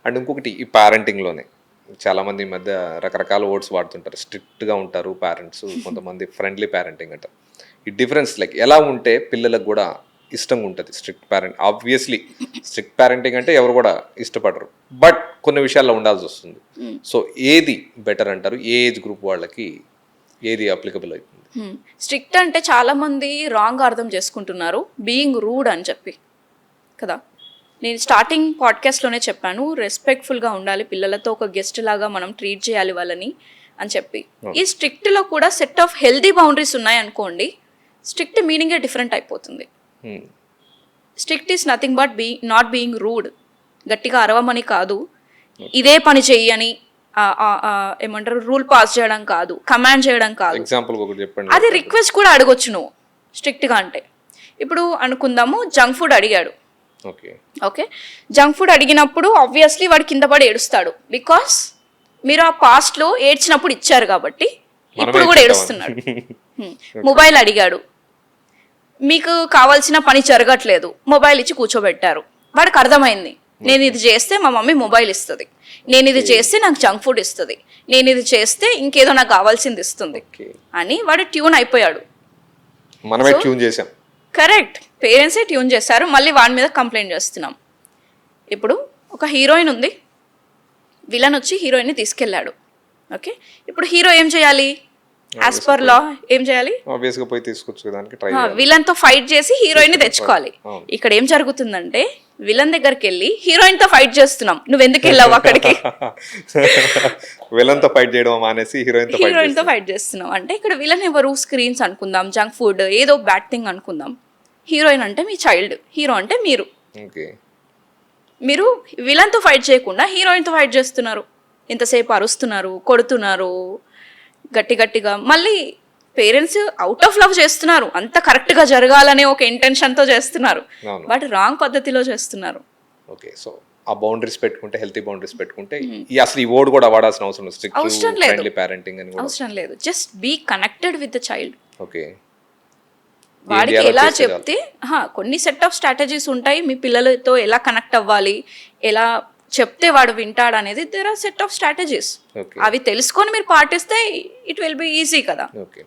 And ఇంకొకటి ఈ పేరెంటింగ్లోనే చాలామంది ఈ మధ్య రకరకాల వర్డ్స్ వాడుతుంటారు. స్ట్రిక్ట్గా ఉంటారు పేరెంట్స్, కొంతమంది ఫ్రెండ్లీ పేరెంటింగ్ అంటారు. ఈ డిఫరెన్స్ లైక్ ఎలా ఉంటే పిల్లలకు కూడా ఇష్టంగా ఉంటుంది? Strict parent obviously strict parenting అంటే ఎవరు కూడా ఇష్టపడరు, బట్ కొన్ని విషయాల్లో ఉండాల్సి వస్తుంది. సో ఏది బెటర్ అంటారు? ఏ ఏజ్ గ్రూప్ వాళ్ళకి ఏది అప్లికబుల్ అవుతుంది? స్ట్రిక్ట్ అంటే చాలా మంది రాంగ్ అర్థం చేసుకుంటున్నారు, బీయింగ్ రూడ్ అని చెప్పి కదా. నేను స్టార్టింగ్ పాడ్కాస్ట్లోనే చెప్పాను, రెస్పెక్ట్ఫుల్గా ఉండాలి, పిల్లలతో ఒక గెస్ట్ లాగా మనం ట్రీట్ చేయాలి వాళ్ళని అని చెప్పి. ఈ స్ట్రిక్ట్లో కూడా సెట్ ఆఫ్ హెల్దీ బౌండరీస్ ఉన్నాయి అనుకోండి, స్ట్రిక్ట్ మీనింగే డిఫరెంట్ అయిపోతుంది. Strict is nothing but not being rude. గట్టిగా అరవమని కాదు, ఇదే పని చెయ్యి అని ఏమంటారు రూల్ పాస్ చేయడం కాదు, కమాండ్ చేయడం కాదు. ఎగ్జాంపుల్ ఒకటి చెప్పండి. అది రిక్వెస్ట్ కూడా అడగొచ్చు నువ్వు స్ట్రిక్ట్గా అంటే. ఇప్పుడు అనుకుందాము జంక్ ఫుడ్ అడిగాడు, ఓకే జంక్ ఫుడ్ అడిగినప్పుడు ఆబ్వియస్లీ వాడు కింద పడి ఏడుస్తాడు, బికాస్ మీరు ఆ పాస్ట్లో ఏడ్చినప్పుడు ఇచ్చారు కాబట్టి ఇప్పుడు కూడా ఏడుస్తున్నాడు. మొబైల్ అడిగాడు, మీకు కావాల్సిన పని జరగట్లేదు, మొబైల్ ఇచ్చి కూర్చోబెట్టారు, వాడికి అర్థమైంది నేను ఇది చేస్తే మా మమ్మీ మొబైల్ ఇస్తుంది, నేను ఇది చేస్తే నాకు జంక్ ఫుడ్ ఇస్తుంది, నేను ఇది చేస్తే ఇంకేదో నాకు కావాల్సింది ఇస్తుంది అని వాడు ట్యూన్ అయిపోయాడు. మనమే ట్యూన్ చేసాం. కరెక్ట్, పేరెంట్సే ట్యూన్ చేశారు, మళ్ళీ వాడి మీద కంప్లైంట్ చేస్తున్నాం. ఇప్పుడు ఒక హీరోయిన్ ఉంది, విలన్ వచ్చి హీరోయిన్ని తీసుకెళ్ళాడు, ఓకే. ఇప్పుడు హీరో ఏం చేయాలి? యాజ్ పర్ లా ఏం చేయాలి? ఆబ్వియస్గా పోయి తీసుకొచ్చేదానికి ట్రై విలన్ తో ఫైట్ చేసి హీరోయిన్ తెచ్చుకోవాలి. ఇక్కడ ఏం జరుగుతుందంటే విలన్ దగ్గరికి వెళ్ళి హీరోయిన్ తో ఫైట్ చేస్తున్నాం, నువ్వు ఎందుకు వెళ్ళావు అక్కడికి? విలన్ తో ఫైట్ చేయడం మానేసి హీరోయిన్ తో ఫైట్ చేస్తున్నాం. అంటే ఇక్కడ విలన్ ఎవరు? స్క్రీన్స్ అనుకుందాం, జంక్ ఫుడ్, ఏదో బ్యాడ్ థింగ్ అనుకుందాం. హీరోయిన్ అంటే మీ చైల్డ్, హీరో అంటే మీరు. మీరు విలన్ తో ఫైట్ చేయకుండా హీరోయిన్ తో ఫైట్ చేస్తున్నారు, ఎంతసేపు అరుస్తున్నారు, కొడుతున్నారు గట్టిగా. మళ్ళీ పేరెంట్స్ అవుట్ ఆఫ్ లవ్ చేస్తున్నారు, అంత కరెక్ట్గా జరగాలనే ఒక ఇంటెన్షన్తో చేస్తున్నారు, బట్ రాంగ్ పద్ధతిలో చేస్తున్నారు. ఓకే, సో ఆ బౌండరీస్ పెట్టుకుంటే, హెల్తీ బౌండరీస్ పెట్టుకుంటే అసలు ఈ వర్డ్ కూడా వాడాల్సిన అవసరం లేదు. పేరెంటింగ్ అని అవసరం లేదు, just be connected with the child. Okay, వాడికి ఎలా చెప్తే కొన్ని సెట్ ఆఫ్ స్ట్రాటజీస్ ఉంటాయి, మీ పిల్లలతో ఎలా కనెక్ట్ అవ్వాలి, ఎలా చెప్తే వాడు వింటాడు అనేది there are set of strategies. అవి తెలుసుకొని మీరు పాటిస్తే ఇట్ విల్ బి ఈజీ కదా. ఓకే.